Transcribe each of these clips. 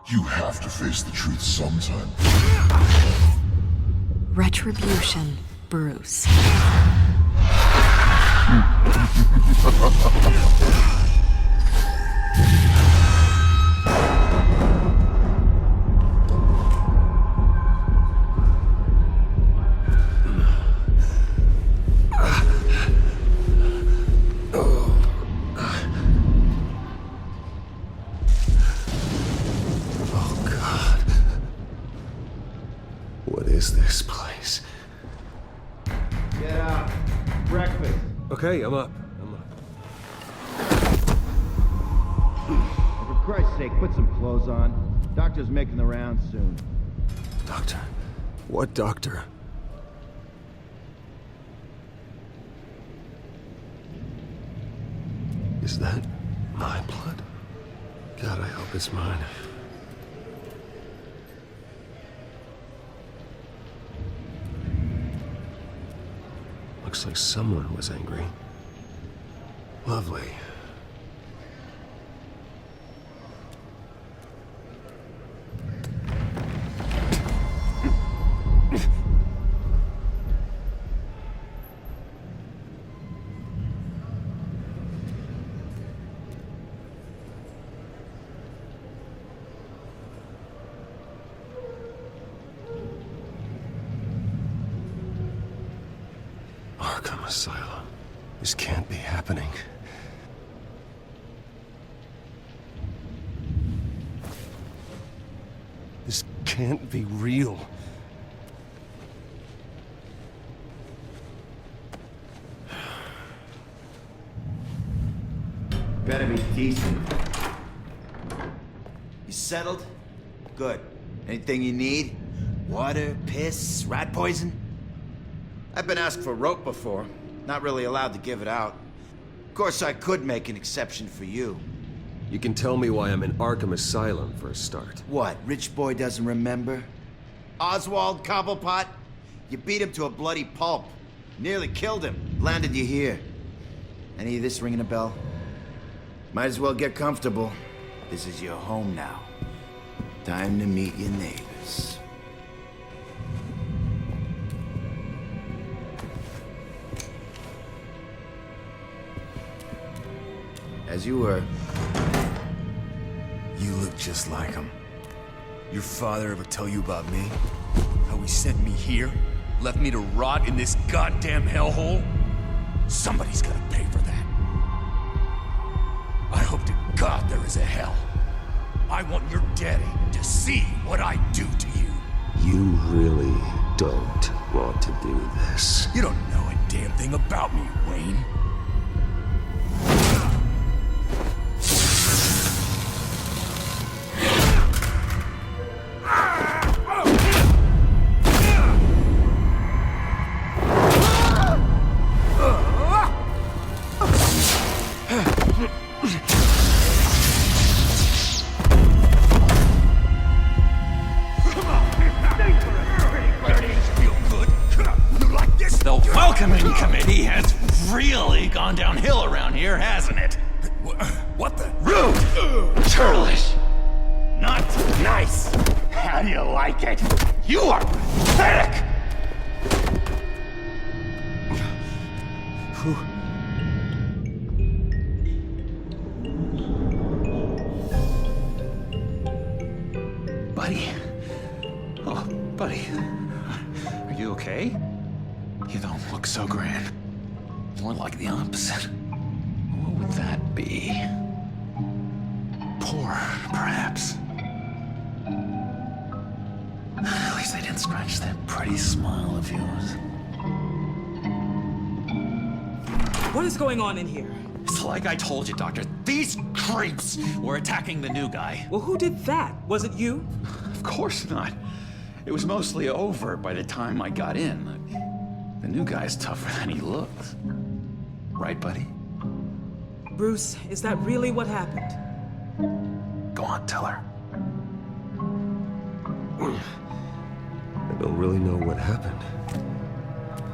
You have to face the truth sometime. Retribution, Bruce. What is this place? Get up. Breakfast. Okay, I'm up. For Christ's sake, put some clothes on. Doctor's making the rounds soon. Doctor? What doctor? Is that my blood? God, I hope it's mine. Looks like someone was angry. Lovely. Arkham Asylum. This can't be happening. This can't be real. Better be decent. You settled? Good. Anything you need? Water, piss, rat poison? I've been asked for rope before. Not really allowed to give it out. Of course, I could make an exception for you. You can tell me why I'm in Arkham Asylum for a start. What, rich boy doesn't remember? Oswald Cobblepot? You beat him to a bloody pulp. Nearly killed him. Landed you here. Any of this ringing a bell? Might as well get comfortable. This is your home now. Time to meet your neighbors. As you were. You look just like him. Your father ever tell you about me? How he sent me here? Left me to rot in this goddamn hellhole? Somebody's gotta pay for that. I hope to God there is a hell. I want your daddy to see what I do to you. You really don't want to do this. You don't know a damn thing about me, Wayne. Welcoming committee has really gone downhill around here, hasn't it? What the? Rude! Churlish! Not nice! How do you like it? You are pathetic! Buddy? Oh, buddy. Are you okay? You don't look so grand. More like the opposite. What would that be? Poor, perhaps. At least I didn't scratch that pretty smile of yours. What is going on in here? It's like I told you, Doctor. These creeps were attacking the new guy. Well, who did that? Was it you? Of course not. It was mostly over by the time I got in. The new guy's tougher than he looks. Right, buddy? Bruce, is that really what happened? Go on, tell her. I don't really know what happened.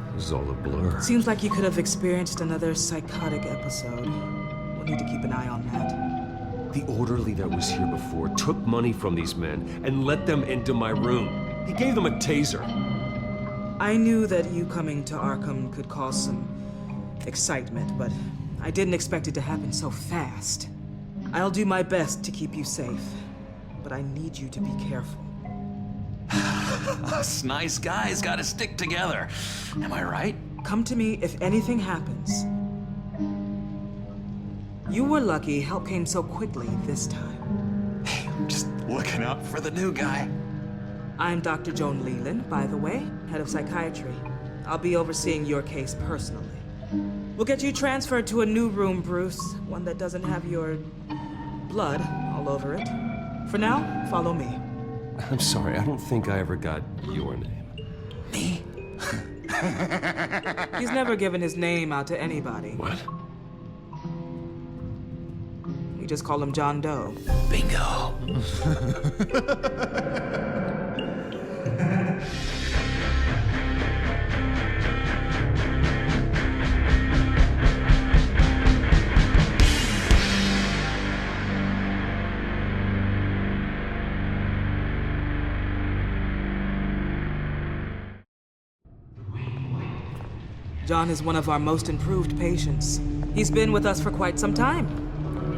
It was all a blur. Seems like you could have experienced another psychotic episode. We'll need to keep an eye on that. The orderly that was here before took money from these men and let them into my room. He gave them a taser. I knew that you coming to Arkham could cause some excitement, but I didn't expect it to happen so fast. I'll do my best to keep you safe, but I need you to be careful. Us nice guys gotta stick together. Am I right? Come to me if anything happens. You were lucky help came so quickly this time. Hey, I'm just looking out for the new guy. I'm Dr. Joan Leland, by the way, head of psychiatry. I'll be overseeing your case personally. We'll get you transferred to a new room, Bruce, one that doesn't have your blood all over it. For now, follow me. I'm sorry, I don't think I ever got your name. Me? He's never given his name out to anybody. What? We just call him John Doe. Bingo. John is one of our most improved patients. He's been with us for quite some time.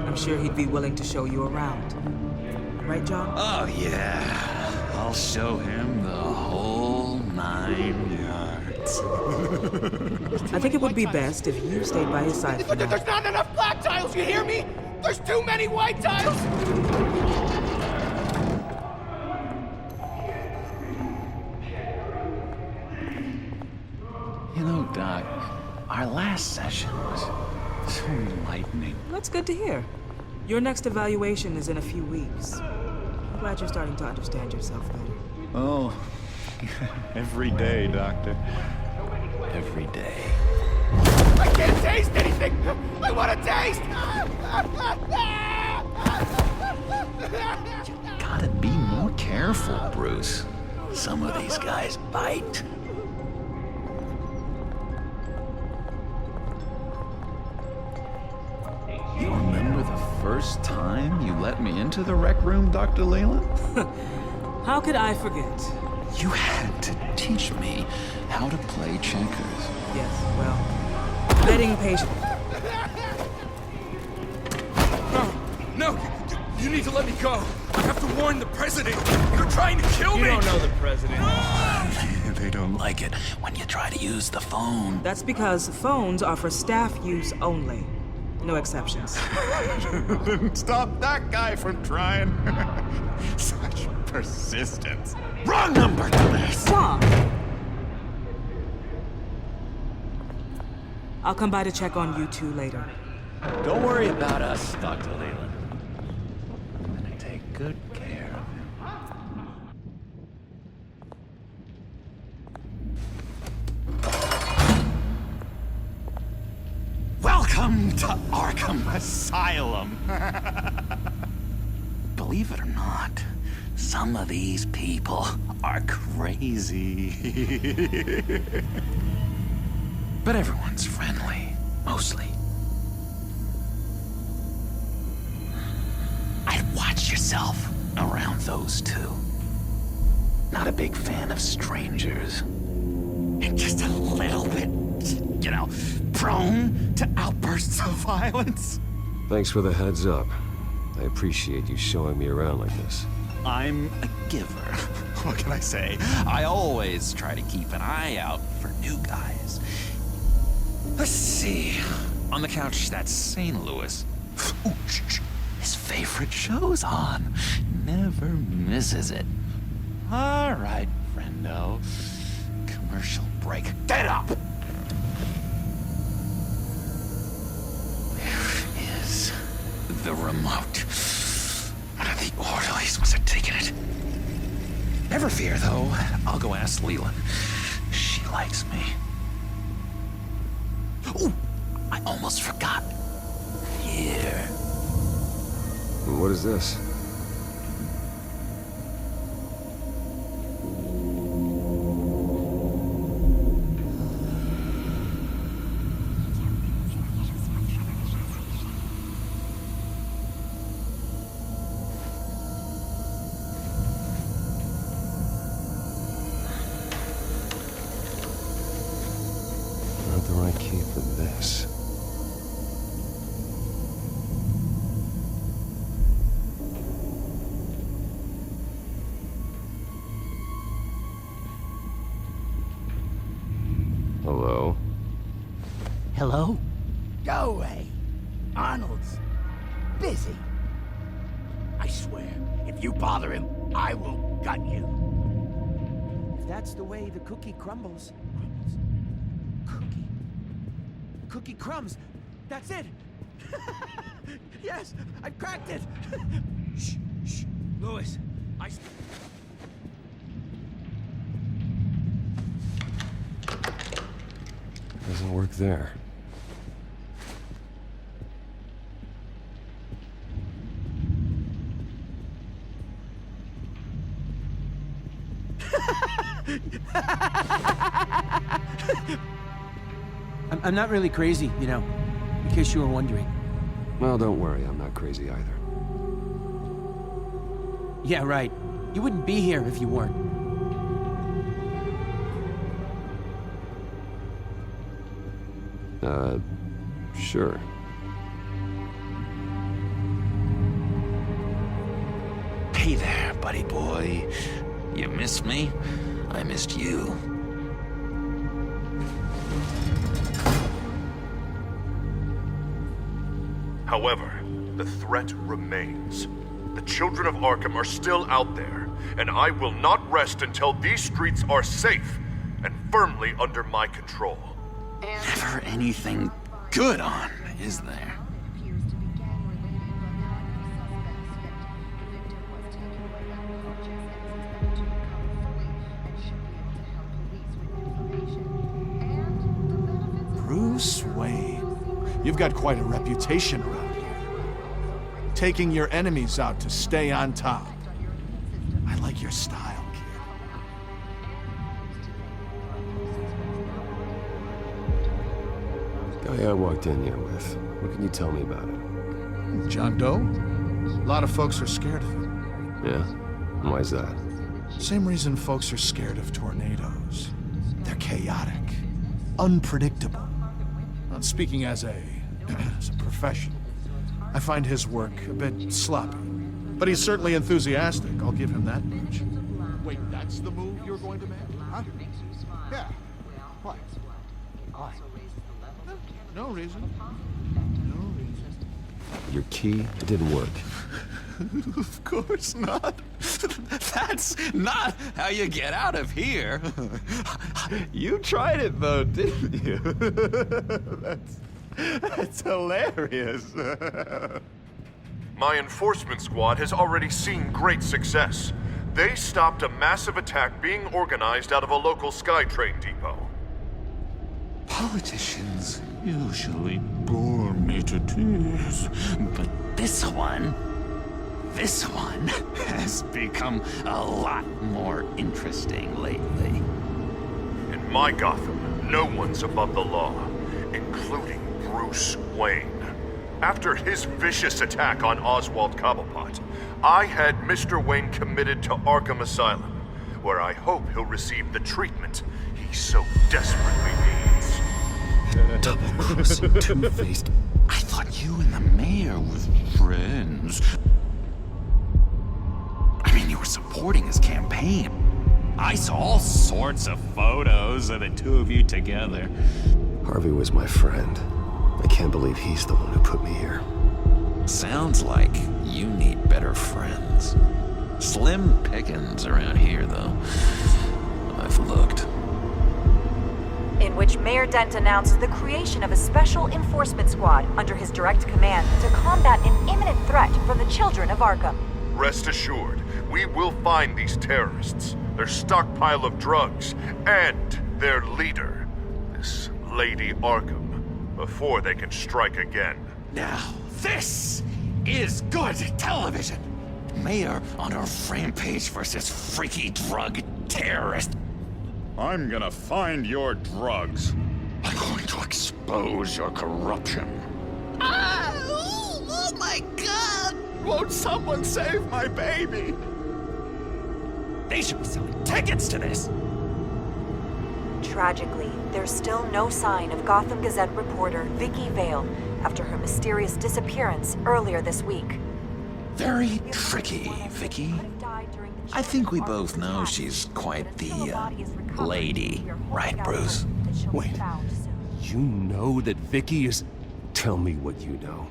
I'm sure he'd be willing to show you around. Right, John? Oh, yeah. I'll show him the whole 9 yards. I think it would be best if you stayed by his side for now. There's not enough black tiles, you hear me? There's too many white tiles! You know, Doc, our last session was so enlightening. That's good to hear. Your next evaluation is in a few weeks. I'm glad you're starting to understand yourself better. Oh, every day, Doctor. Every day. I can't taste anything! I want to taste! Gotta be more careful, Bruce. Some of these guys bite. You remember the first time you let me into the rec room, Dr. Leland? How could I forget? You had to teach me how to play checkers. Yes, well, betting patient. No! You need to let me go! I have to warn the president! You're trying to kill me! You don't know the president. They don't like it when you try to use the phone. That's because phones are for staff use only. No exceptions. Stop that guy from trying. Such persistence. Wrong number, dumbass! Wrong. I'll come by to check on you two later. Don't worry about us, Dr. Leland. I'm gonna take good care of him. Welcome to Arkham Asylum. Believe it or not, some of these people are crazy. But everyone's friendly, mostly. I'd watch yourself around those two. Not a big fan of strangers. And just a little bit, you know, prone to outbursts of violence. Thanks for the heads up. I appreciate you showing me around like this. I'm a giver. What can I say? I always try to keep an eye out for new guys. Let's see. On the couch, that's St. Louis. Ooh, his favorite show's on. Never misses it. All right, friendo. Commercial break. Get up! Where is the remote? One of the orderlies must have taken it. Never fear, though. I'll go ask Leland. She likes me. Ooh, I almost forgot. Here. What is this? is he? I swear, if you bother him, I will gut you. If that's the way the cookie crumbles. Cookie crumbs. That's it. Yes, I've cracked it. Shh, shh. Louis, Doesn't work there. I'm not really crazy, you know, in case you were wondering. Well, don't worry, I'm not crazy either. Yeah, right. You wouldn't be here if you weren't. Sure. Hey there, buddy boy. You missed me? I missed you. However, the threat remains. The children of Arkham are still out there, and I will not rest until these streets are safe and firmly under my control. Never anything good on, is there? Bruce Wayne. You've got quite a reputation around here. Taking your enemies out to stay on top. I like your style, kid. Guy I walked in here with. What can you tell me about it? John Doe? A lot of folks are scared of him. Yeah? And why's that? Same reason folks are scared of tornadoes. They're chaotic. Unpredictable. Not speaking as a professional. I find his work a bit sloppy. But he's certainly enthusiastic, I'll give him that much. Wait, that's the move you're going to make? Huh? Yeah. What? Why? No reason. Your key didn't work. Of course not. That's not how you get out of here. You tried it though, didn't you? That's hilarious. My enforcement squad has already seen great success. They stopped a massive attack being organized out of a local SkyTrain depot. Politicians usually bore me to tears, but this one has become a lot more interesting lately. In my Gotham, no one's above the law, including Bruce Wayne. After his vicious attack on Oswald Cobblepot, I had Mr. Wayne committed to Arkham Asylum, where I hope he'll receive the treatment he so desperately needs. Double-crossing, two-faced. I thought you and the mayor were friends. I mean, you were supporting his campaign. I saw all sorts of photos of the two of you together. Harvey was my friend. I can't believe he's the one who put me here. Sounds like you need better friends. Slim pickings around here, though. I've looked. In which Mayor Dent announced the creation of a special enforcement squad under his direct command to combat an imminent threat from the children of Arkham. Rest assured, we will find these terrorists, their stockpile of drugs, and their leader, this Lady Arkham, before they can strike again. Now, this is good television. Mayor on her rampage versus freaky drug terrorist. I'm gonna find your drugs. I'm going to expose your corruption. Oh my God! Won't someone save my baby? They should be selling tickets to this. Tragically, there's still no sign of Gotham Gazette reporter Vicky Vale after her mysterious disappearance earlier this week. Very tricky, Vicky. I think we both know she's quite the lady, right, Bruce? Wait, you know that Vicky is... Tell me what you know.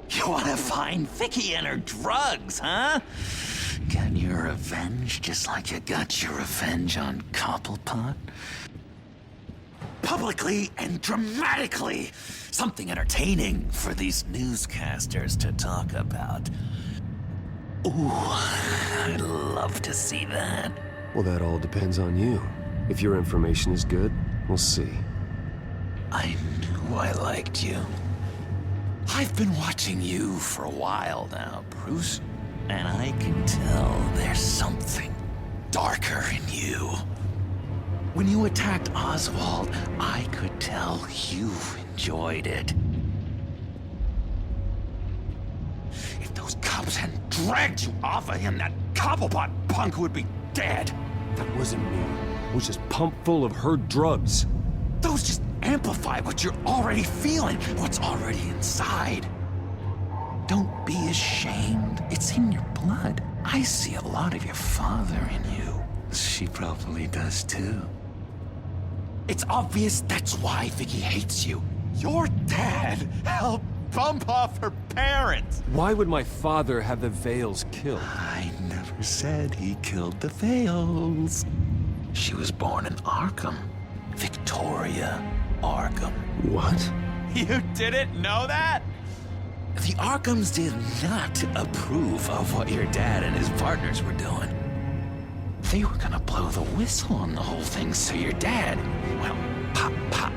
You wanna find Vicky and her drugs, huh? Get your revenge just like you got your revenge on Cobblepot? Publicly and dramatically! Something entertaining for these newscasters to talk about. Ooh, I'd love to see that. Well, that all depends on you. If your information is good, we'll see. I knew I liked you. I've been watching you for a while now, Bruce, and I can tell there's something darker in you. When you attacked Oswald, I could tell you enjoyed it. If those cops hadn't dragged you off of him, that Cobblepot punk would be dead. That wasn't me. It was just pumped full of her drugs. Those just amplify what you're already feeling, what's already inside. Don't be ashamed. It's in your blood. I see a lot of your father in you. She probably does too. It's obvious that's why Vicky hates you. Your dad helped bump off her parents. Why would my father have the Vales killed? I never said he killed the Vales. She was born in Arkham. Victoria Arkham. What? You didn't know that? The Arkhams did not approve of what your dad and his partners were doing. They were gonna blow the whistle on the whole thing, so your dad, well, pop, pop.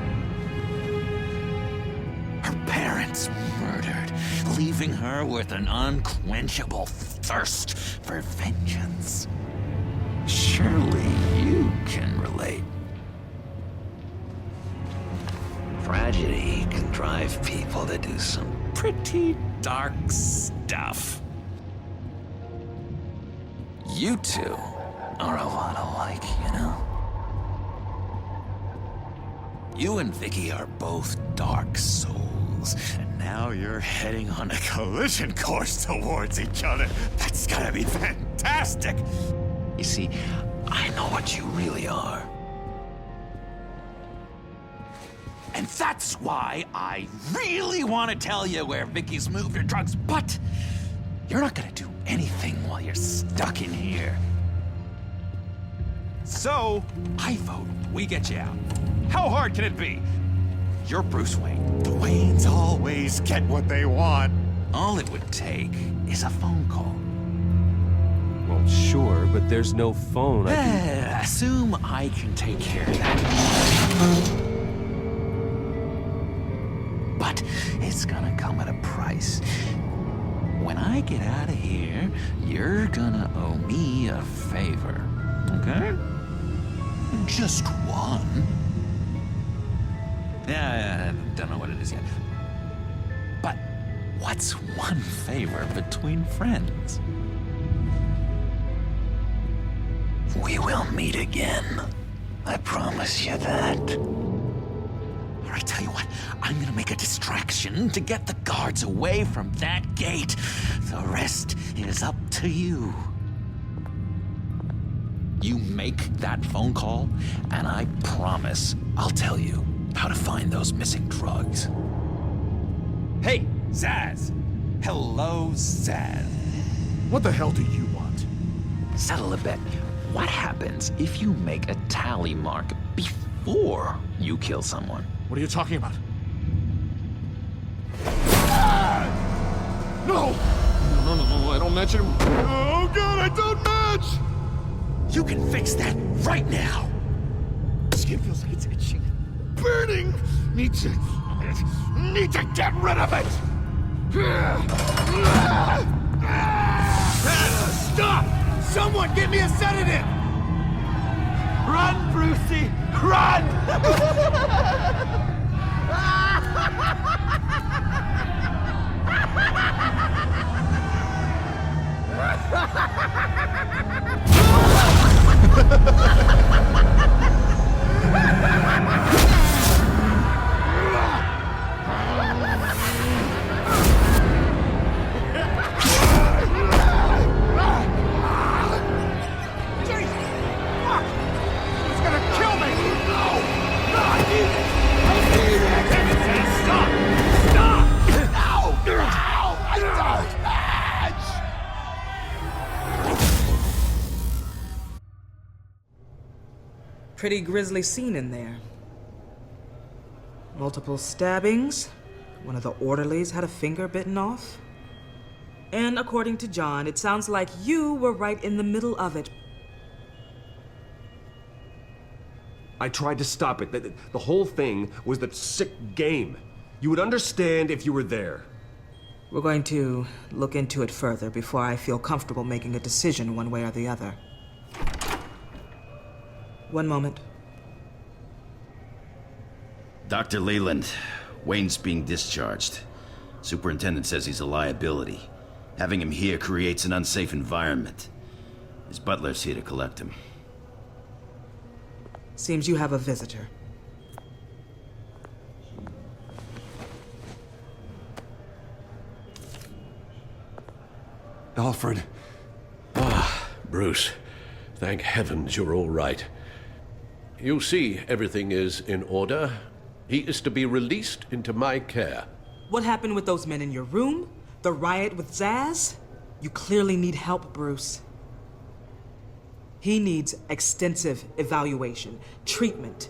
Her parents murdered, leaving her with an unquenchable thirst for vengeance. Surely you can relate. Tragedy can drive people to do some pretty dark stuff. You two are a lot alike, you know? You and Vicky are both dark souls, and now you're heading on a collision course towards each other. That's gonna be fantastic! You see, I know what you really are. And that's why I really want to tell you where Vicky's moved her drugs, but you're not gonna do anything while you're stuck in here. So, I vote we get you out. How hard can it be? You're Bruce Wayne. The Waynes always get what they want. All it would take is a phone call. Well, sure, but there's no phone. Assume I can take care of that. But it's gonna come at a price. When I get out of here, you're gonna owe me a favor, okay? Just one. Yeah, I don't know what it is yet. But what's one favor between friends? We will meet again. I promise you that. All right, tell you what, I'm gonna make a distraction to get the guards away from that gate. The rest is up to you. You make that phone call, and I promise I'll tell you how to find those missing drugs. Hey, Zaz. Hello, Zaz. What the hell do you want? Settle a bet. What happens if you make a tally mark before you kill someone? What are you talking about? No! No, I don't match him. Oh, God, I don't match! You can fix that right now! Skin feels like it's itching. Burning! Need to get rid of it! Stop! Someone give me a sedative! Run, Brucey! Run! Pretty grisly scene in there. Multiple stabbings. One of the orderlies had a finger bitten off. And according to John, it sounds like you were right in the middle of it. I tried to stop it. The whole thing was that sick game. You would understand if you were there. We're going to look into it further before I feel comfortable making a decision one way or the other. One moment. Dr. Leland, Wayne's being discharged. Superintendent says he's a liability. Having him here creates an unsafe environment. His butler's here to collect him. Seems you have a visitor. Alfred. Ah, Bruce. Thank heavens you're all right. You see, everything is in order. He is to be released into my care. What happened with those men in your room? The riot with Zaz? You clearly need help, Bruce. He needs extensive evaluation, treatment.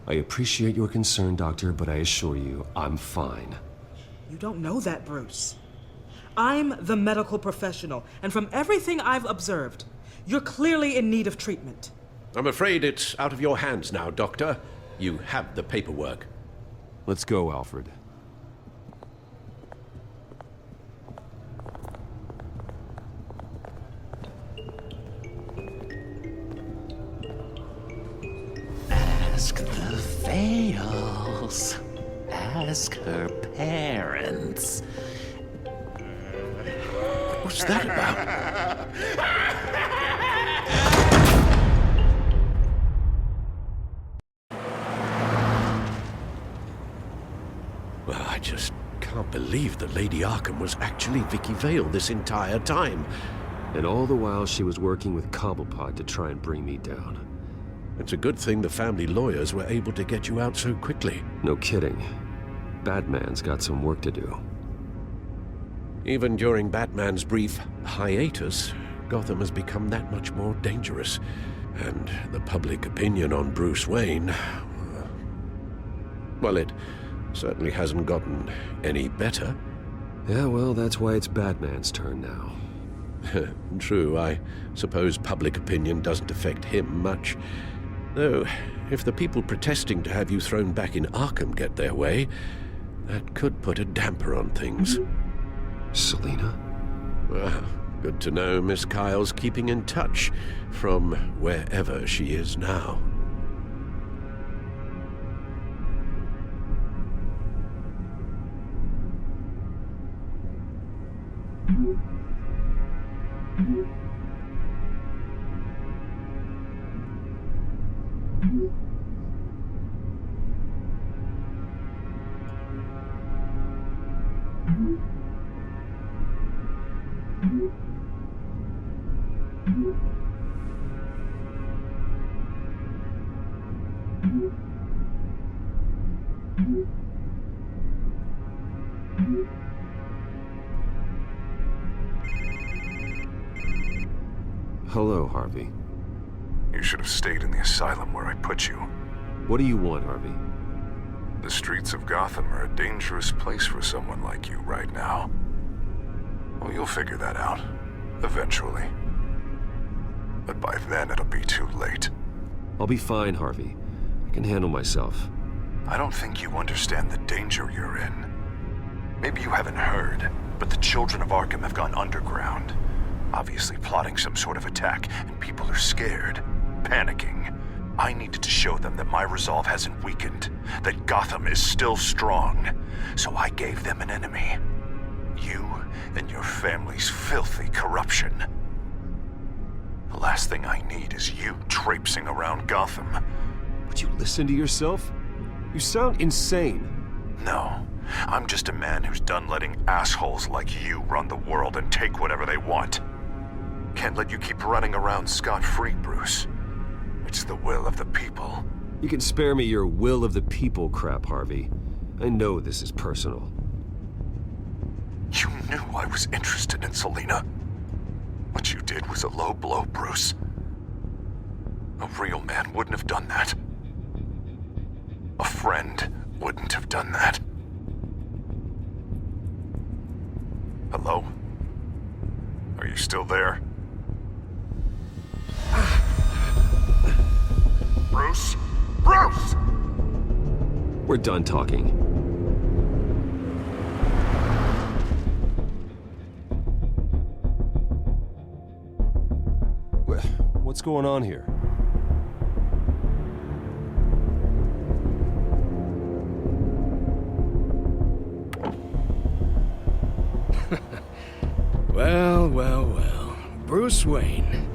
I appreciate your concern, Doctor, but I assure you, I'm fine. You don't know that, Bruce. I'm the medical professional, and from everything I've observed, you're clearly in need of treatment. I'm afraid it's out of your hands now, Doctor. You have the paperwork. Let's go, Alfred. Ask the Vales. Ask her parents. What's that about? Well, I just can't believe that Lady Arkham was actually Vicky Vale this entire time. And all the while she was working with Cobblepot to try and bring me down. It's a good thing the family lawyers were able to get you out so quickly. No kidding. Batman's got some work to do. Even during Batman's brief hiatus, Gotham has become that much more dangerous. And the public opinion on Bruce Wayne... well, it certainly hasn't gotten any better. Yeah, well, that's why it's Batman's turn now. True, I suppose public opinion doesn't affect him much. Though, if the people protesting to have you thrown back in Arkham get their way, that could put a damper on things. Selina? Well, good to know Miss Kyle's keeping in touch from wherever she is now. Hello, Harvey. You should have stayed in the asylum where I put you. What do you want, Harvey? The streets of Gotham are a dangerous place for someone like you right now. Well, you'll figure that out. Eventually. But by then, it'll be too late. I'll be fine, Harvey. I can handle myself. I don't think you understand the danger you're in. Maybe you haven't heard, but the children of Arkham have gone underground. Obviously plotting some sort of attack, and people are scared, panicking. I needed to show them that my resolve hasn't weakened, that Gotham is still strong. So I gave them an enemy. You and your family's filthy corruption. The last thing I need is you traipsing around Gotham. Would you listen to yourself? You sound insane. No, I'm just a man who's done letting assholes like you run the world and take whatever they want. Can't let you keep running around scot-free, Bruce. It's the will of the people. You can spare me your will of the people crap, Harvey. I know this is personal. You knew I was interested in Selina. What you did was a low blow, Bruce. A real man wouldn't have done that. A friend wouldn't have done that. Hello? Are you still there? Bruce? Bruce! We're done talking. What's going on here? Well. Bruce Wayne.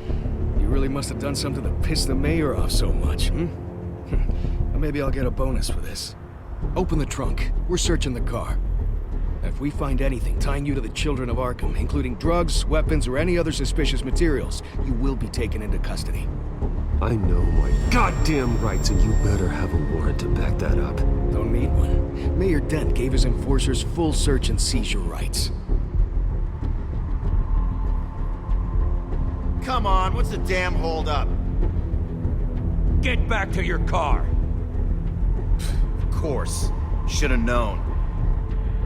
You really must have done something to piss the mayor off so much, Well, maybe I'll get a bonus for this. Open the trunk. We're searching the car. If we find anything tying you to the children of Arkham, including drugs, weapons, or any other suspicious materials, you will be taken into custody. I know my goddamn rights, and you better have a warrant to back that up. Don't need one. Mayor Dent gave his enforcers full search and seizure rights. Come on, what's the damn holdup? Get back to your car. Of course. Should've known.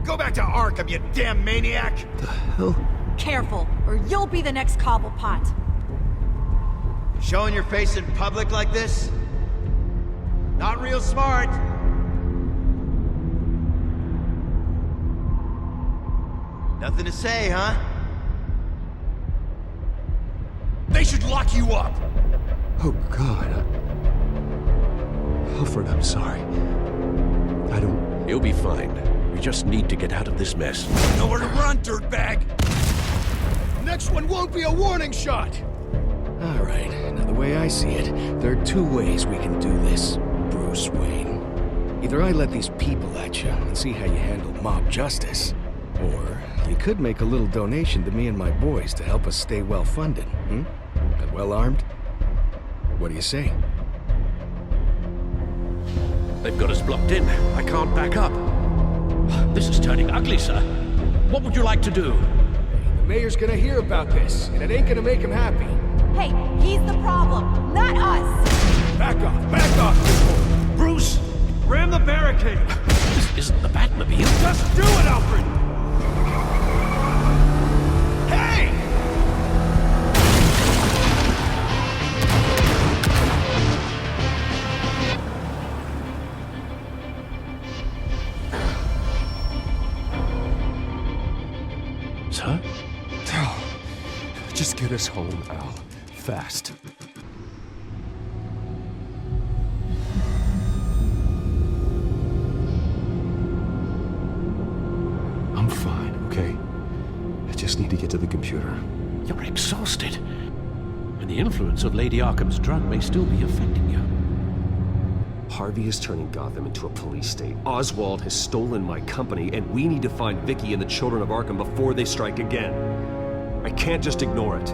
Go back to Arkham, you damn maniac! The hell? Careful, or you'll be the next Cobblepot. Showing your face in public like this? Not real smart. Nothing to say, huh? They should lock you up! Oh, God. Alfred, I'm sorry. I don't... You'll be fine. We just need to get out of this mess. Nowhere to run, dirtbag! Next one won't be a warning shot! All right, now the way I see it, there are two ways we can do this, Bruce Wayne. Either I let these people at you and see how you handle mob justice, or you could make a little donation to me and my boys to help us stay well-funded, And well-armed? What do you say? They've got us blocked in. I can't back up. This is turning ugly, sir. What would you like to do? The mayor's gonna hear about this, and it ain't gonna make him happy. Hey, he's the problem, not us! Back off, people! Bruce! Ram the barricade! This isn't the Batmobile. Just do it, Alfred! Hey! Sir? Just get us home, Al. Fast. I'm fine, okay? I just need to get to the computer. You're exhausted. And the influence of Lady Arkham's drug may still be affecting you. Harvey is turning Gotham into a police state. Oswald has stolen my company, and we need to find Vicky and the children of Arkham before they strike again. I can't just ignore it.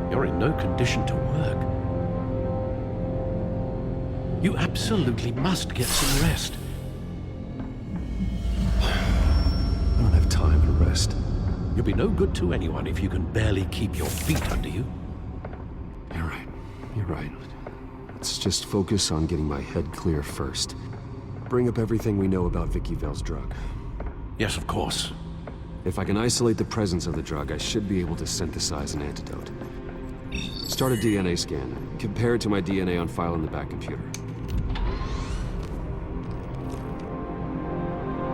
You're in no condition to work. You absolutely must get some rest. I don't have time to rest. You'll be no good to anyone if you can barely keep your feet under you. You're right. Let's just focus on getting my head clear first. Bring up everything we know about Vicky Vale's drug. Yes, of course. If I can isolate the presence of the drug, I should be able to synthesize an antidote. Start a DNA scan. Compare it to my DNA on file in the back computer.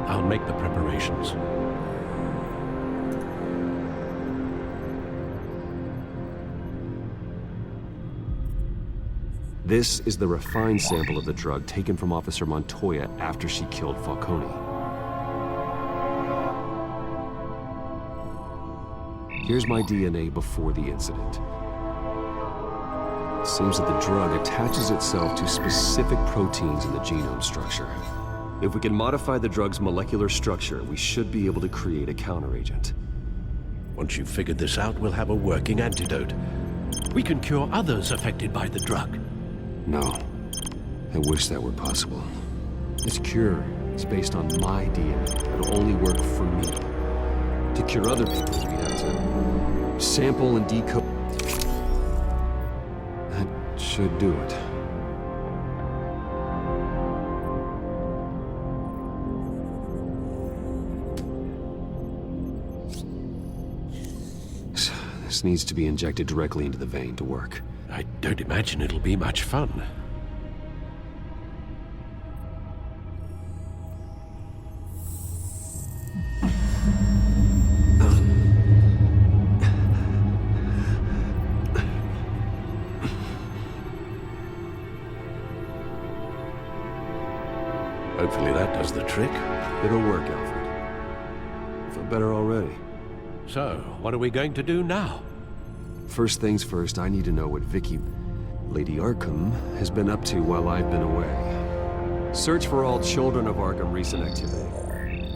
I'll make the preparations. This is the refined sample of the drug taken from Officer Montoya after she killed Falcone. Here's my DNA before the incident. It seems that the drug attaches itself to specific proteins in the genome structure. If we can modify the drug's molecular structure, we should be able to create a counteragent. Once you've figured this out, we'll have a working antidote. We can cure others affected by the drug. No. I wish that were possible. This cure is based on my DNA. It'll only work for me. To cure other people, we have to sample and decode. That should do it. This needs to be injected directly into the vein to work. I don't imagine it'll be much fun. Hopefully that does the trick. It'll work, Alfred. I feel better already. So, what are we going to do now? First things first, I need to know what Lady Arkham, has been up to while I've been away. Search for all children of Arkham recent activity.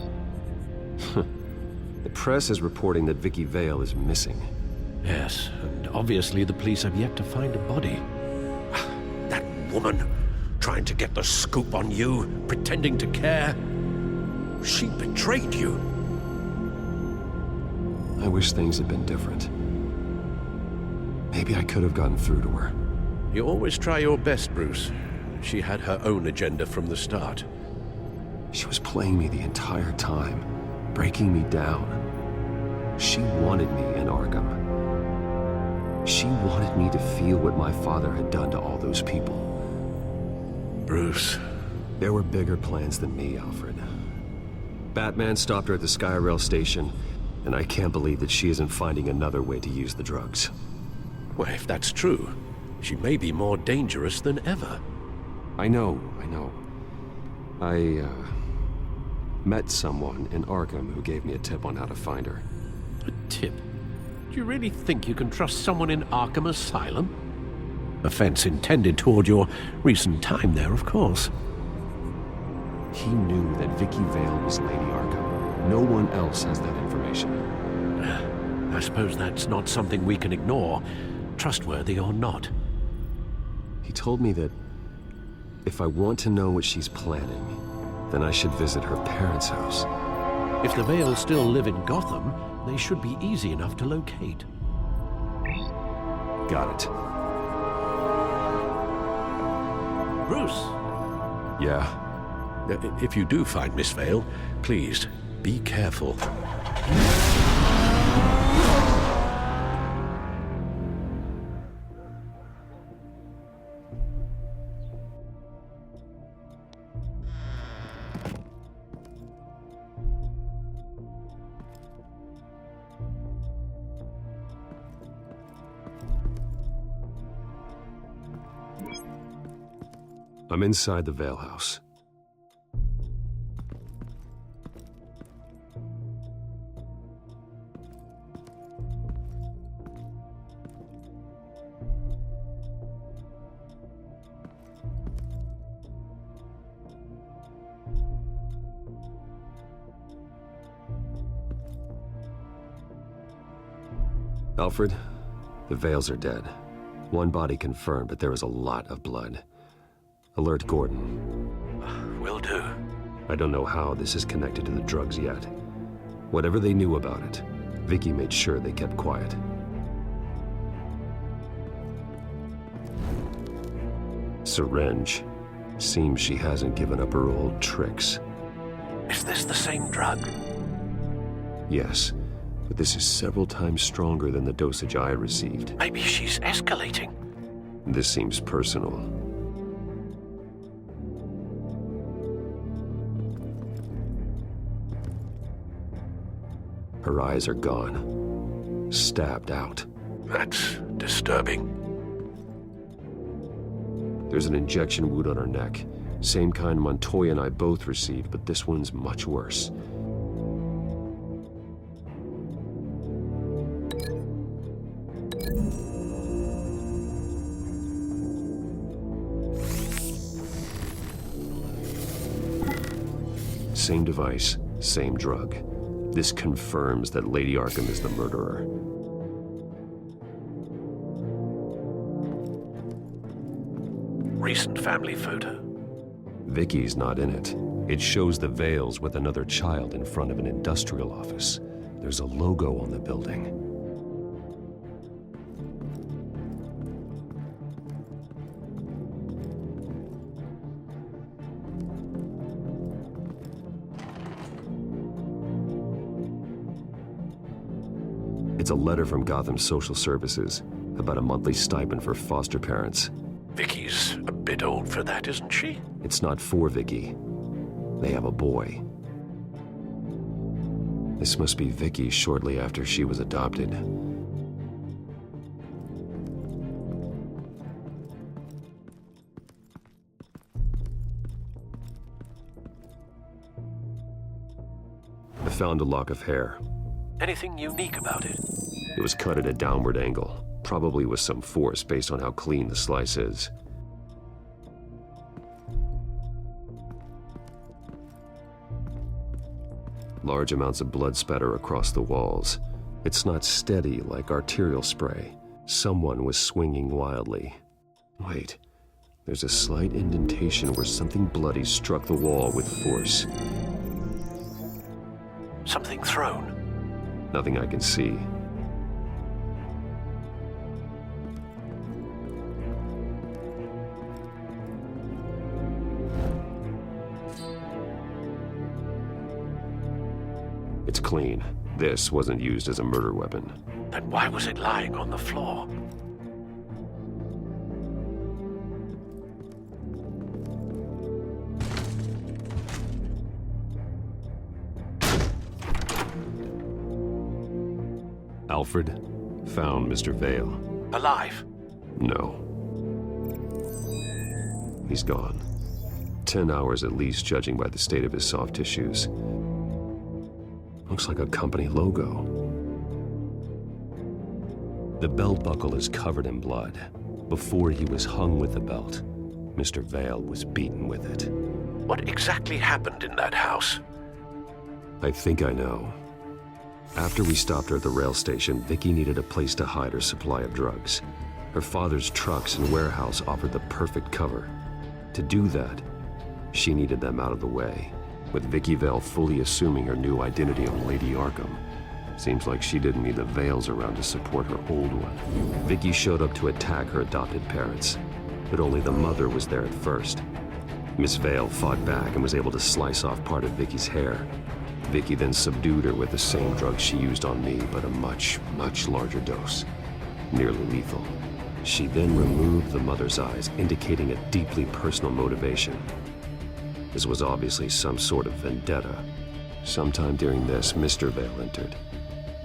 The press is reporting that Vicky Vale is missing. Yes, and obviously the police have yet to find a body. That woman, trying to get the scoop on you, pretending to care. She betrayed you. I wish things had been different. Maybe I could have gotten through to her. You always try your best, Bruce. She had her own agenda from the start. She was playing me the entire time, breaking me down. She wanted me in Arkham. She wanted me to feel what my father had done to all those people. Bruce. There were bigger plans than me, Alfred. Batman stopped her at the Skyrail station, and I can't believe that she isn't finding another way to use the drugs. Well, if that's true, she may be more dangerous than ever. I know. I met someone in Arkham who gave me a tip on how to find her. A tip? Do you really think you can trust someone in Arkham Asylum? Offense intended toward your recent time there, of course. He knew that Vicky Vale was Lady Arkham. No one else has that information. I suppose that's not something we can ignore, trustworthy or not. He told me that if I want to know what she's planning, then I should visit her parents' house. If the Vales still live in Gotham, they should be easy enough to locate. Got it. Bruce! Yeah? If you do find Miss Vale, please, be careful. I'm inside the Vale house. Alfred, the Vales are dead. One body confirmed, but there is a lot of blood. Alert Gordon. Will do. I don't know how this is connected to the drugs yet. Whatever they knew about it, Vicky made sure they kept quiet. Syringe. Seems she hasn't given up her old tricks. Is this the same drug? Yes, but this is several times stronger than the dosage I received. Maybe she's escalating. This seems personal. Her eyes are gone. Stabbed out. That's disturbing. There's an injection wound on her neck. Same kind Montoya and I both received, but this one's much worse. Same device, same drug. This confirms that Lady Arkham is the murderer. Recent family photo. Vicky's not in it. It shows the Vales with another child in front of an industrial office. There's a logo on the building. It's a letter from Gotham Social Services about a monthly stipend for foster parents. Vicky's a bit old for that, isn't she? It's not for Vicky. They have a boy. This must be Vicky shortly after she was adopted. I found a lock of hair. Anything unique about it? It was cut at a downward angle, probably with some force based on how clean the slice is. Large amounts of blood spatter across the walls. It's not steady like arterial spray. Someone was swinging wildly. Wait, there's a slight indentation where something bloody struck the wall with force. Something thrown? Nothing I can see. It's clean. This wasn't used as a murder weapon. Then why was it lying on the floor? Alfred found Mr. Vale. Alive? No. He's gone. 10 hours at least, judging by the state of his soft tissues. Looks like a company logo. The belt buckle is covered in blood. Before he was hung with the belt, Mr. Vale was beaten with it. What exactly happened in that house? I think I know. After we stopped her at the rail station, Vicky needed a place to hide her supply of drugs. Her father's trucks and warehouse offered the perfect cover. To do that, she needed them out of the way. With Vicky Vale fully assuming her new identity on Lady Arkham, seems like she didn't need the Vales around to support her old one. Vicky showed up to attack her adopted parents, but only the mother was there at first. Miss Vale fought back and was able to slice off part of Vicky's hair. Vicky then subdued her with the same drug she used on me, but a much, much larger dose. Nearly lethal. She then removed the mother's eyes, indicating a deeply personal motivation. This was obviously some sort of vendetta. Sometime during this, Mr. Vale entered.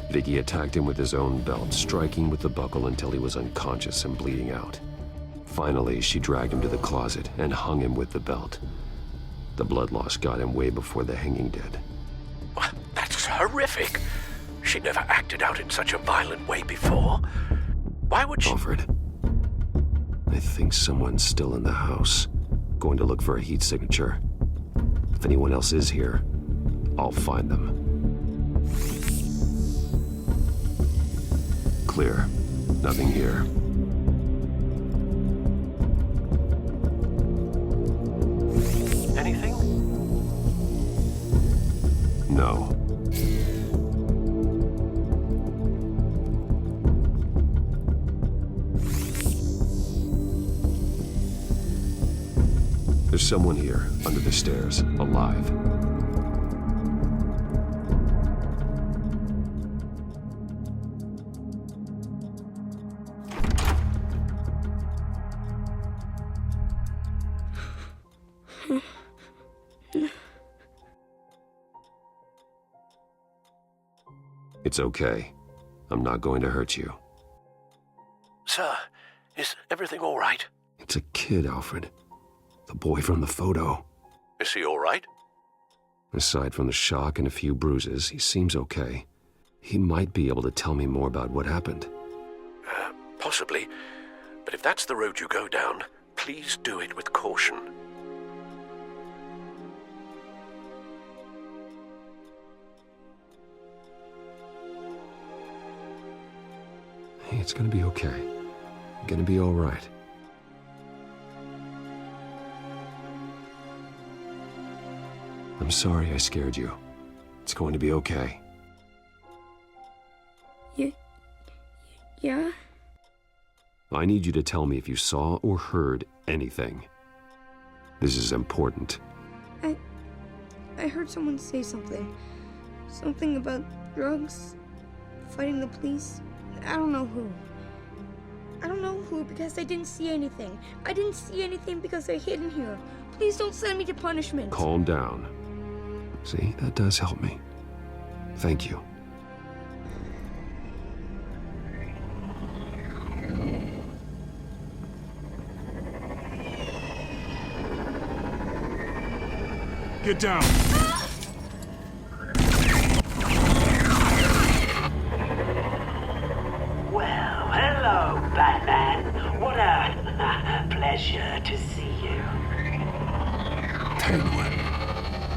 Vicky attacked him with his own belt, striking with the buckle until he was unconscious and bleeding out. Finally, she dragged him to the closet and hung him with the belt. The blood loss got him way before the hanging did. That's horrific. She never acted out in such a violent way before. Why would she— Alfred, I think someone's still in the house. Going to look for a heat signature. If anyone else is here, I'll find them. Clear. Nothing here. Anything? No. There's someone here, under the stairs, alive. It's okay. I'm not going to hurt you. Sir, is everything all right? It's a kid, Alfred. The boy from the photo. Is he all right? Aside from the shock and a few bruises, he seems okay. He might be able to tell me more about what happened. Possibly. But if that's the road you go down, please do it with caution. Hey, it's gonna be okay. Gonna be all right. I'm sorry I scared you. It's going to be okay. Yeah? I need you to tell me if you saw or heard anything. This is important. I heard someone say something. Something about drugs. Fighting the police? I don't know who. I don't know who because I didn't see anything. I didn't see anything because they're hidden here. Please don't send me to punishment. Calm down. See, that does help me. Thank you. Get down! Well, hello, Batman. What a pleasure to see you. Penguin.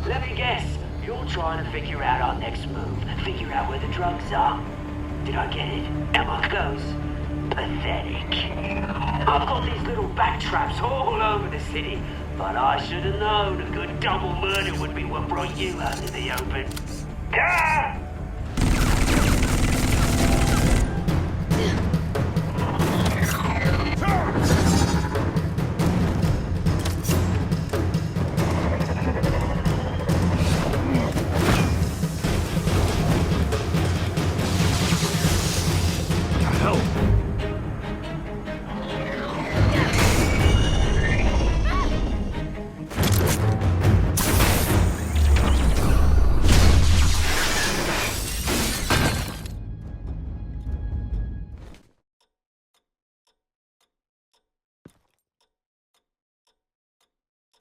Let me guess, you're trying to figure out our next move. Figure out where the drugs are. Did I get it? Emma goes. Pathetic. I've got these little back traps all over the city, but I should have known a good double murder would be what brought you out in the open. Ah!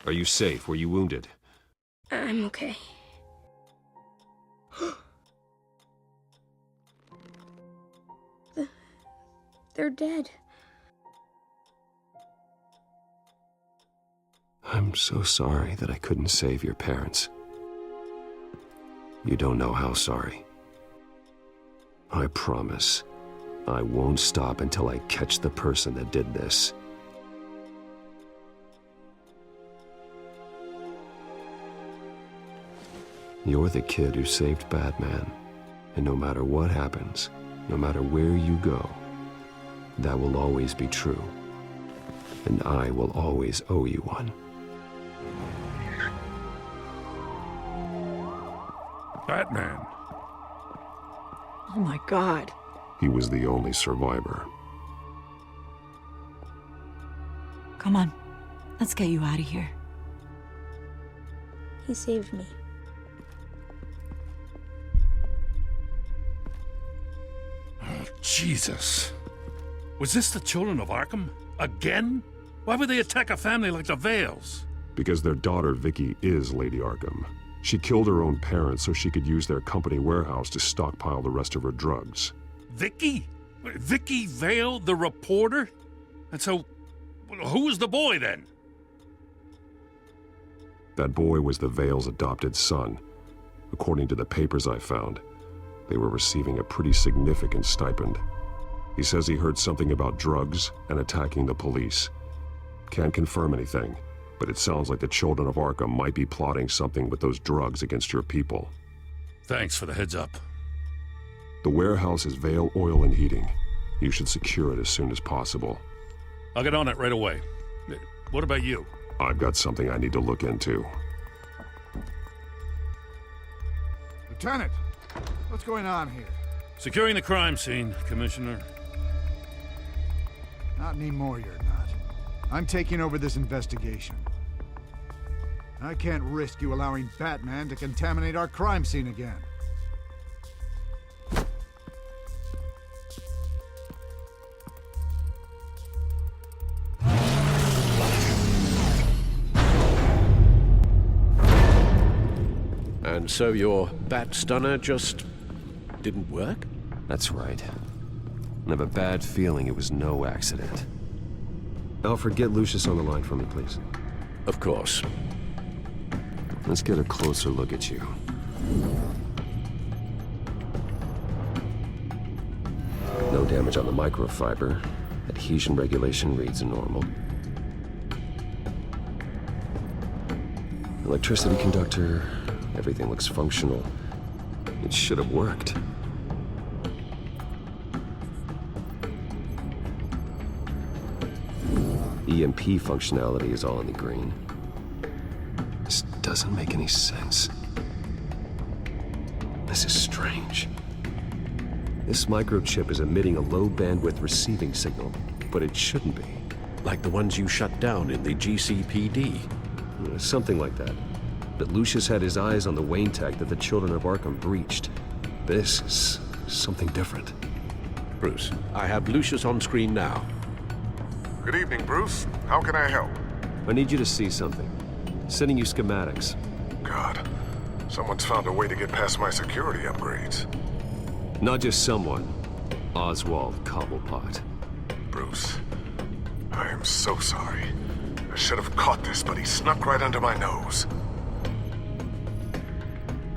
Are you safe? Were you wounded? I'm okay. They're dead. I'm so sorry that I couldn't save your parents. You don't know how sorry. I promise, I won't stop until I catch the person that did this. You're the kid who saved Batman, and no matter what happens, no matter where you go, that will always be true, and I will always owe you one. Batman. Oh my God. He was the only survivor. Come on, let's get you out of here. He saved me. Jesus. Was this the children of Arkham? Again? Why would they attack a family like the Vales? Because their daughter, Vicky, is Lady Arkham. She killed her own parents so she could use their company warehouse to stockpile the rest of her drugs. Vicky? Vicky Vale, the reporter? And so, who was the boy then? That boy was the Vale's adopted son. According to the papers I found, they were receiving a pretty significant stipend. He says he heard something about drugs and attacking the police. Can't confirm anything, but it sounds like the children of Arkham might be plotting something with those drugs against your people. Thanks for the heads up. The warehouse is Vale Oil and Heating. You should secure it as soon as possible. I'll get on it right away. What about you? I've got something I need to look into. Lieutenant, what's going on here? Securing the crime scene, Commissioner. Not anymore, you're not. I'm taking over this investigation. I can't risk you allowing Batman to contaminate our crime scene again. And so your bat stunner just didn't work? That's right. I have a bad feeling it was no accident. Alfred, get Lucius on the line for me, please. Of course. Let's get a closer look at you. No damage on the microfiber. Adhesion regulation reads normal. Electricity conductor, everything looks functional. It should have worked. EMP functionality is all in the green. This doesn't make any sense. This is strange. This microchip is emitting a low-bandwidth receiving signal, but it shouldn't be. Like the ones you shut down in the GCPD. Something like that. But Lucius had his eyes on the Wayne tech that the Children of Arkham breached. This is something different. Bruce, I have Lucius on screen now. Good evening, Bruce. How can I help? I need you to see something. Sending you schematics. God, someone's found a way to get past my security upgrades. Not just someone. Oswald Cobblepot. Bruce, I am so sorry. I should have caught this, but he snuck right under my nose.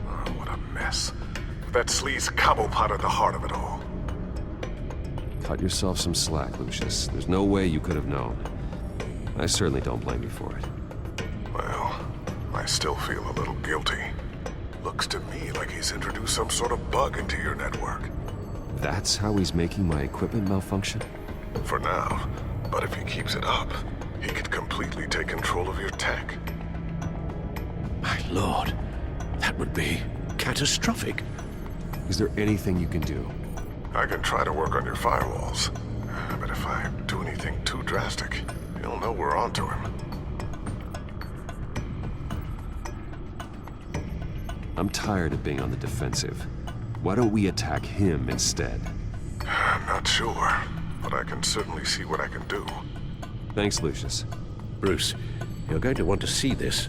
Oh, what a mess. That sleaze Cobblepot at the heart of it all. Cut yourself some slack, Lucius. There's no way you could have known. I certainly don't blame you for it. Well, I still feel a little guilty. Looks to me like he's introduced some sort of bug into your network. That's how he's making my equipment malfunction? For now, but if he keeps it up, he could completely take control of your tech. My lord, that would be catastrophic. Is there anything you can do? I can try to work on your firewalls, but if I do anything too drastic, he'll know we're onto him. I'm tired of being on the defensive. Why don't we attack him instead? I'm not sure, but I can certainly see what I can do. Thanks, Lucius. Bruce, you're going to want to see this.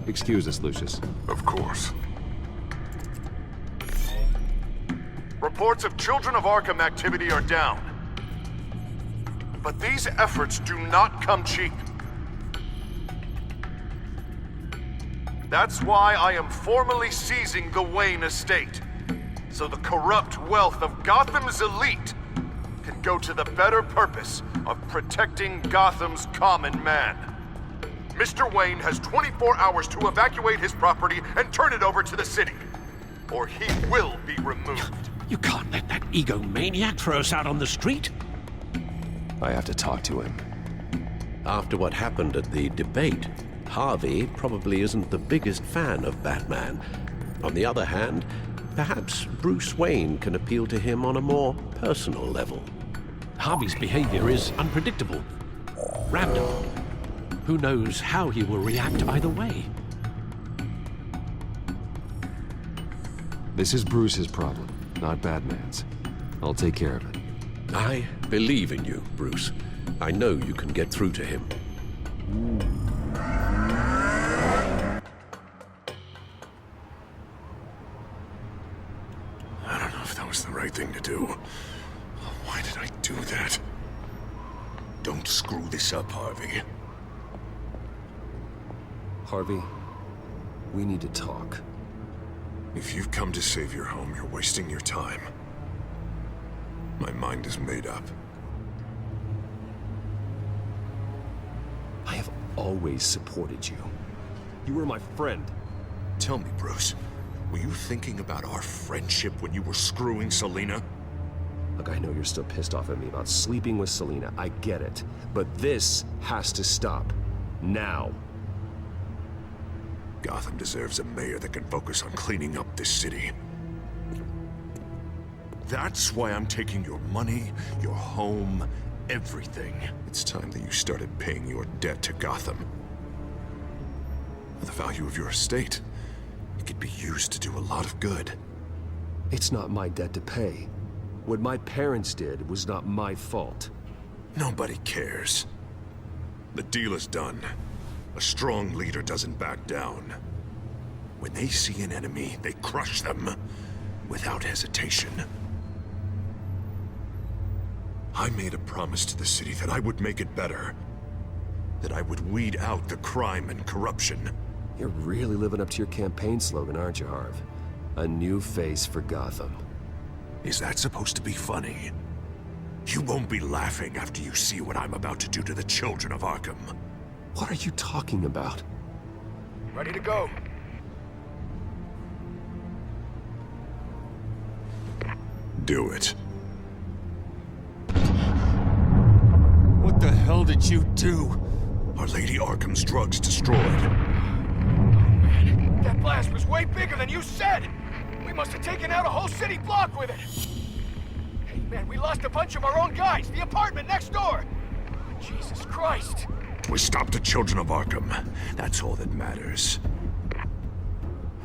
Excuse us, Lucius. Of course. Reports of Children of Arkham activity are down. But these efforts do not come cheap. That's why I am formally seizing the Wayne estate, so the corrupt wealth of Gotham's elite can go to the better purpose of protecting Gotham's common man. Mr. Wayne has 24 hours to evacuate his property and turn it over to the city, or he will be removed. You can't let that egomaniac throw us out on the street. I have to talk to him. After what happened at the debate, Harvey probably isn't the biggest fan of Batman. On the other hand, perhaps Bruce Wayne can appeal to him on a more personal level. Harvey's behavior is unpredictable, random. Who knows how he will react either way? This is Bruce's problem, not Batman's. I'll take care of it. I believe in you, Bruce. I know you can get through to him. I don't know if that was the right thing to do. Why did I do that? Don't screw this up, Harvey. Harvey, we need to talk. If you've come to save your home, you're wasting your time. My mind is made up. I have always supported you. You were my friend. Tell me, Bruce, were you thinking about our friendship when you were screwing Selina? Look, I know you're still pissed off at me about sleeping with Selina. I get it. But this has to stop. Now. Gotham deserves a mayor that can focus on cleaning up this city. That's why I'm taking your money, your home, everything. It's time that you started paying your debt to Gotham. For the value of your estate, it could be used to do a lot of good. It's not my debt to pay. What my parents did was not my fault. Nobody cares. The deal is done. A strong leader doesn't back down. When they see an enemy, they crush them without hesitation. I made a promise to the city that I would make it better. That I would weed out the crime and corruption. You're really living up to your campaign slogan, aren't you, Harv? A new face for Gotham. Is that supposed to be funny? You won't be laughing after you see what I'm about to do to the children of Arkham. What are you talking about? Ready to go. Do it. What the hell did you do? Our Lady Arkham's drugs destroyed. Man, that blast was way bigger than you said! We must have taken out a whole city block with it! Man, we lost a bunch of our own guys! The apartment next door! Jesus Christ! We stopped the children of Arkham. That's all that matters.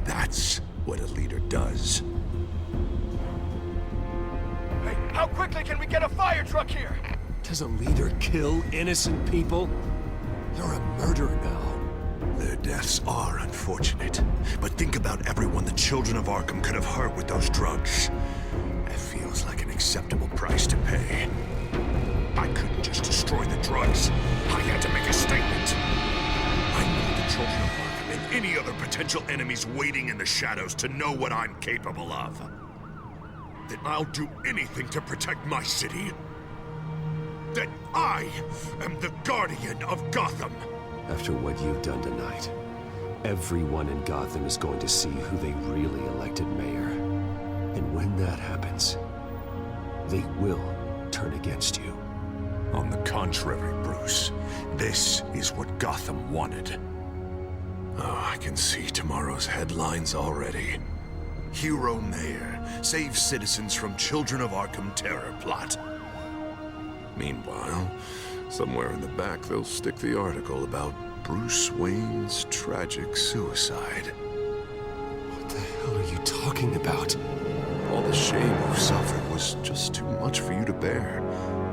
That's what a leader does. Hey, how quickly can we get a fire truck here? Does a leader kill innocent people? You're a murderer now. Their deaths are unfortunate, but think about everyone the children of Arkham could have hurt with those drugs. That feels like an acceptable price to pay. I couldn't just destroy the drugs. I had to make a statement. I need the children of Arkham and any other potential enemies waiting in the shadows to know what I'm capable of. That I'll do anything to protect my city. That I am the guardian of Gotham. After what you've done tonight, everyone in Gotham is going to see who they really elected mayor. And when that happens, they will turn against you. On the contrary, Bruce, this is what Gotham wanted. Oh, I can see tomorrow's headlines already. Hero Mayor saves citizens from Children of Arkham terror plot. Meanwhile, somewhere in the back they'll stick the article about Bruce Wayne's tragic suicide. What the hell are you talking about? All the shame you've suffered was just too much for you to bear.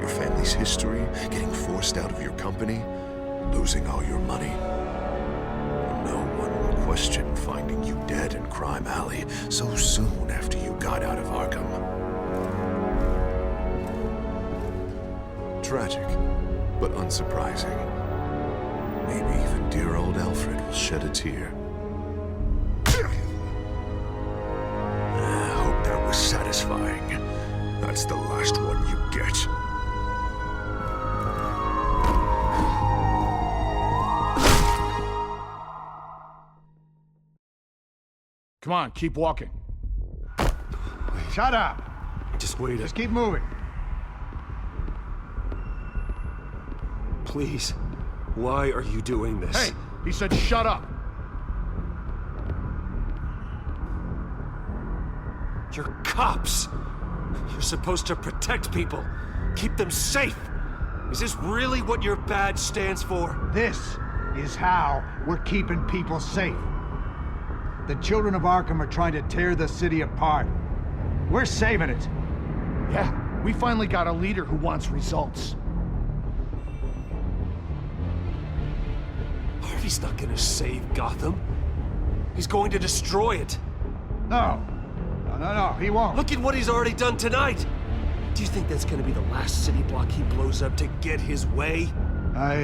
Your family's history, getting forced out of your company, losing all your money. No one will question finding you dead in Crime Alley so soon after you got out of Arkham. Tragic, but unsurprising. Maybe even dear old Alfred will shed a tear. I hope that was satisfying. That's the last one you get. Come on, keep walking. Shut up! Just wait. Just keep moving. Please, why are you doing this? Hey, he said shut up. You're cops. You're supposed to protect people, keep them safe. Is this really what your badge stands for? This is how we're keeping people safe. The children of Arkham are trying to tear the city apart. We're saving it. Yeah, we finally got a leader who wants results. Harvey's not gonna save Gotham. He's going to destroy it. No, he won't. Look at what he's already done tonight. Do you think that's gonna be the last city block he blows up to get his way? I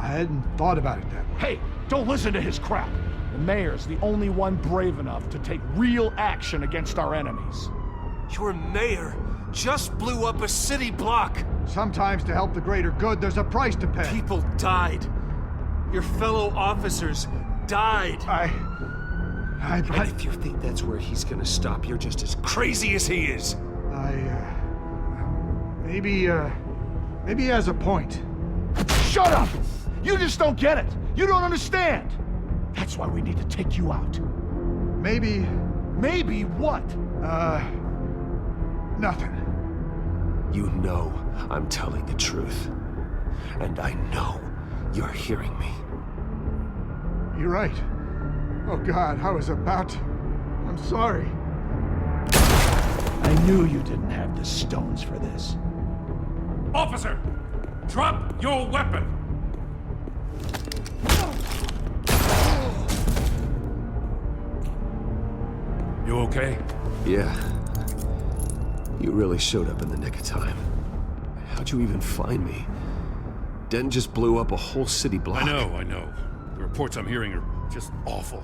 hadn't thought about it that way. Hey, don't listen to his crap. The mayor's the only one brave enough to take real action against our enemies. Your mayor just blew up a city block. Sometimes to help the greater good, there's a price to pay. People died. Your fellow officers died. And if you think that's where he's gonna stop, you're just as crazy as he is. Maybe he has a point. Shut up! You just don't get it. You don't understand. That's why we need to take you out. Maybe... Maybe what? Nothing. You know I'm telling the truth. And I know you're hearing me. You're right. Oh God, I was about to... I'm sorry. I knew you didn't have the stones for this. Officer! Drop your weapon! You okay? Yeah. You really showed up in the nick of time. How'd you even find me? Den just blew up a whole city block. I know. The reports I'm hearing are just awful.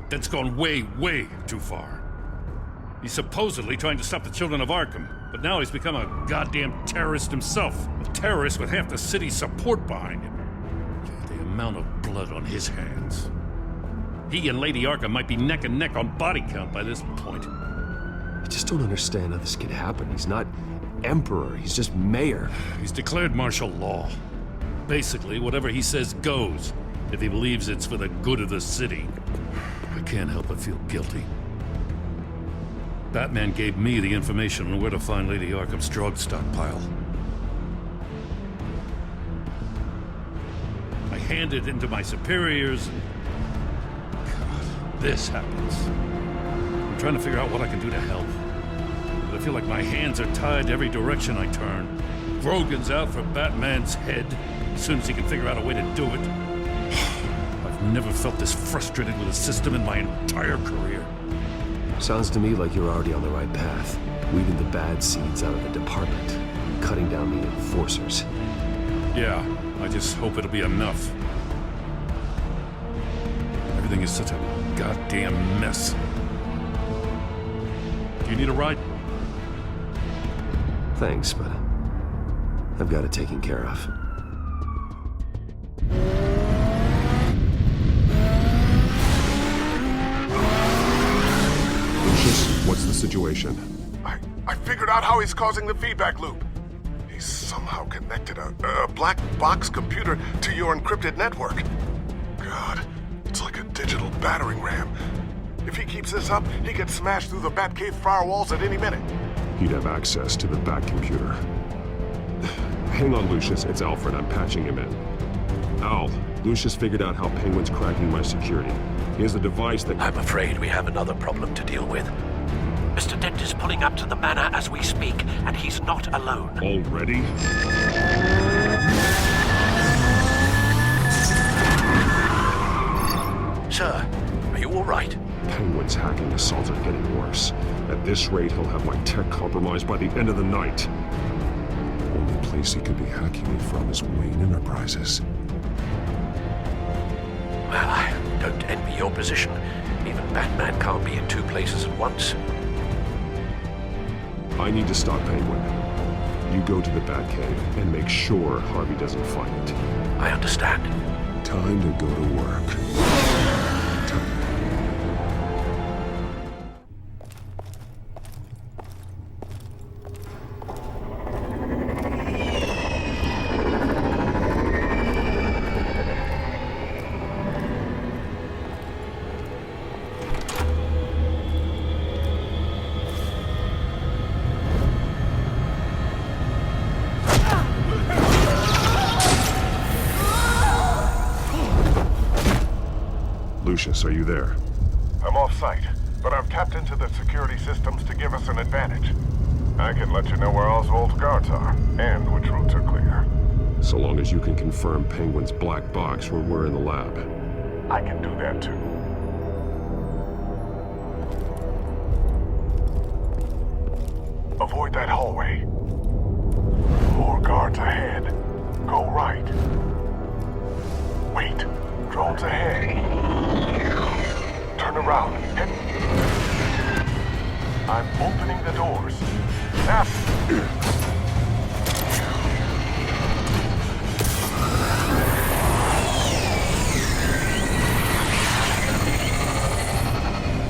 Den's gone way, way too far. He's supposedly trying to stop the children of Arkham, but now he's become a goddamn terrorist himself. A terrorist with half the city's support behind him. The amount of blood on his hands. He and Lady Arkham might be neck and neck on body count by this point. I just don't understand how this could happen. He's not emperor, he's just mayor. He's declared martial law. Basically, whatever he says goes, if he believes it's for the good of the city. I can't help but feel guilty. Batman gave me the information on where to find Lady Arkham's drug stockpile. I handed it into my superiors, and God, this happens. I'm trying to figure out what I can do to help. But I feel like my hands are tied every direction I turn. Grogan's out for Batman's head as soon as he can figure out a way to do it. I've never felt this frustrated with a system in my entire career. Sounds to me like you're already on the right path, weeding the bad seeds out of the department, cutting down the enforcers. Yeah, I just hope it'll be enough. Everything is such a goddamn mess. Do you need a ride? Thanks, but I've got it taken care of. Lucius, what's the situation? I figured out how he's causing the feedback loop. He's somehow connected a black box computer to your encrypted network. God, it's like a digital battering ram. If he keeps this up, he could smash through the Batcave firewalls at any minute. He'd have access to the Bat computer. Hang on, Lucius. It's Alfred. I'm patching him in. Al, Lucius figured out how Penguin's cracking my security. He has a device that... I'm afraid we have another problem to deal with. Mr. Dent is pulling up to the manor as we speak, and he's not alone. Already? Sir, are you all right? Penguin's hacking assaults are getting worse. At this rate, he'll have my tech compromised by the end of the night. The only place he could be hacking me from is Wayne Enterprises. Well, I don't envy your position. Even Batman can't be in two places at once. I need to stop Penguin. You go to the Batcave and make sure Harvey doesn't find it. I understand. Time to go to work. Lucius, are you there? I'm off-site, but I've tapped into the security systems to give us an advantage. I can let you know where Oswald's guards are, and which routes are clear. So long as you can confirm Penguin's black box when we're in the lab. I can do that too. Avoid that hallway. More guards ahead. Go right. Wait. Drones ahead. Turn around. Head. I'm opening the doors. Now.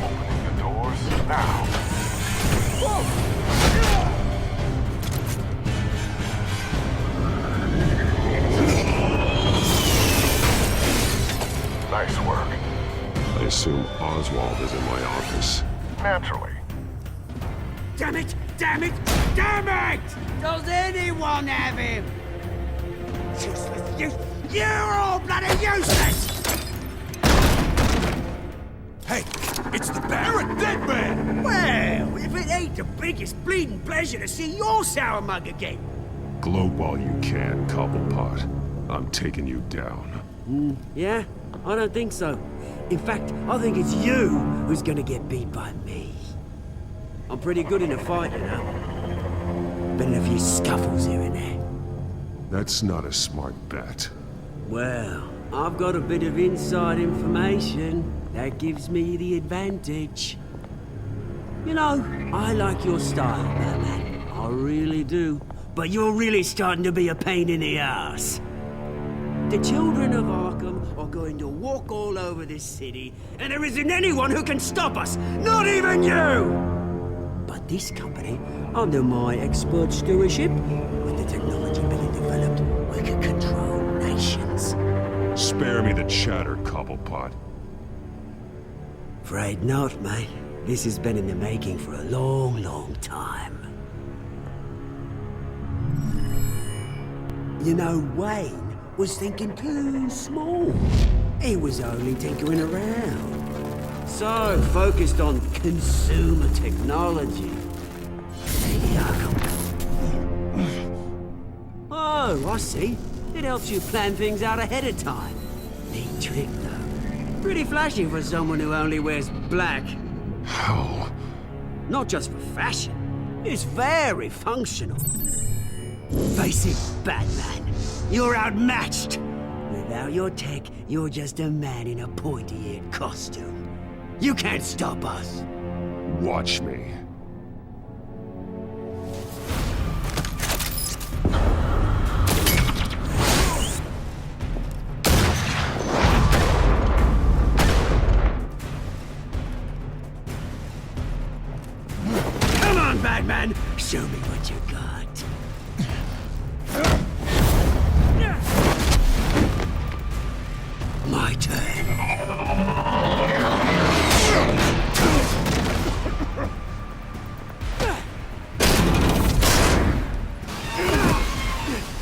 Opening the doors now. Nice work. I assume Oswald is in my office. Naturally. Damn it! Damn it! Damn it! Does anyone have him? Useless! You're all bloody useless! Hey, it's the Bat. You're a dead man! Well, if it ain't the biggest bleeding pleasure to see your sour mug again. Gloat while you can, Cobblepot. I'm taking you down. Yeah? I don't think so. In fact, I think it's you who's gonna get beat by me. I'm pretty good in a fight, you know. Been in a few scuffles here and there. That's not a smart bet. Well, I've got a bit of inside information that gives me the advantage. You know, I like your style, Batman. I really do. But you're really starting to be a pain in the ass. The children of Arkham are going to walk all over this city, and there isn't anyone who can stop us, not even you! But this company, under my expert stewardship, with the technology being developed, we can control nations. Spare me the chatter, Cobblepot. Afraid not, mate. This has been in the making for a long, long time. You know, Wayne was thinking too small. He was only tinkering around. So focused on consumer technology. Oh, I see. It helps you plan things out ahead of time. Neat trick, though. Pretty flashy for someone who only wears black. How? Not just for fashion. It's very functional. Face it, Batman. You're outmatched. Without your tech, you're just a man in a pointy-eared costume. You can't stop us. Watch me. Come on, Batman! Show me what you got. My turn.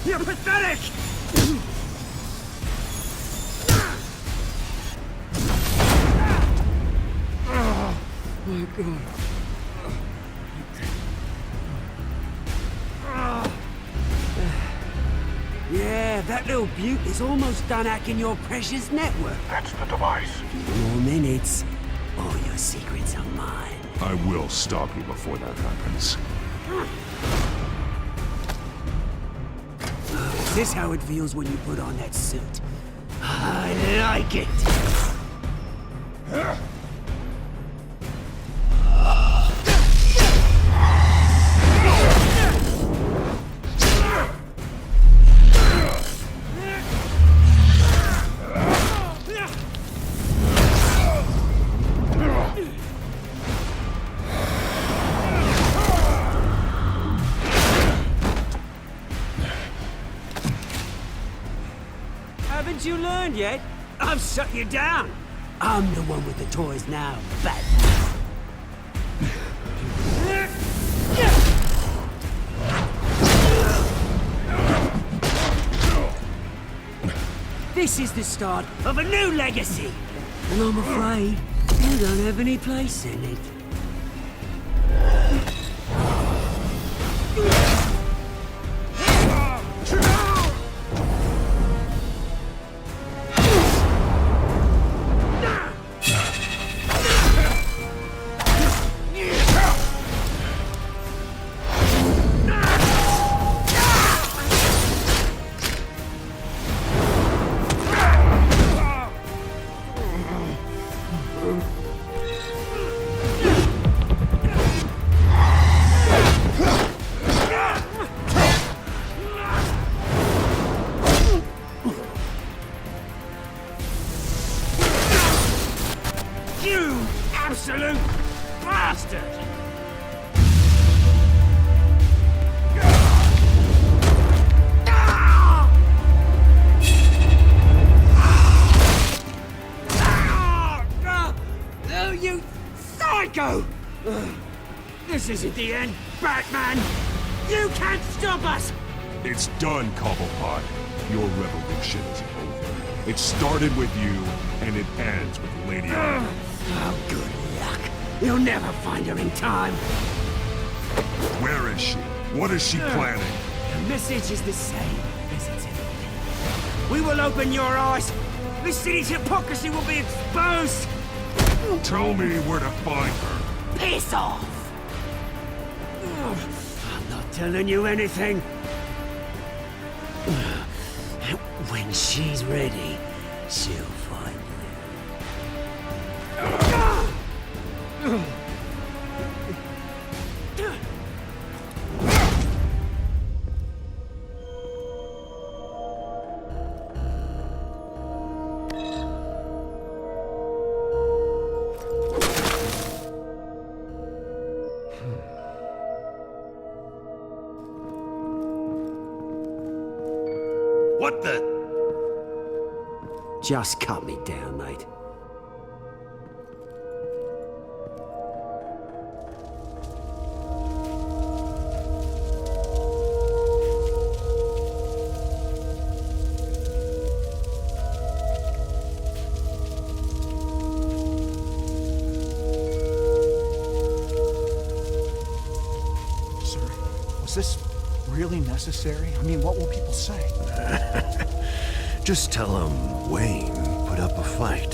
You're pathetic! Oh, my God. Yeah, that little beaut is almost done hacking your precious network. That's the device. More minutes, all your secrets are mine. I will stop you before that happens. Is this how it feels when you put on that suit? I like it. Haven't you learned yet? I've shut you down. I'm the one with the toys now, Batman. This is the start of a new legacy. And I'm afraid you don't have any place in it. You absolute bastard! Oh, you psycho! This isn't the end, Batman! You can't stop us! It's done, Cobblepot. Your revolution is over. It started with you, and it ends with Lady Arthur. Oh, good luck. You'll never find her in time. Where is she? What is she planning? The message is the same as it's ever been. We will open your eyes. This city's hypocrisy will be exposed. Tell me where to find her. Piss off! I'm not telling you anything. When she's ready, she'll find you. What the? Just cut me down, mate. this really necessary? I mean, what will people say? Just tell them Wayne put up a fight.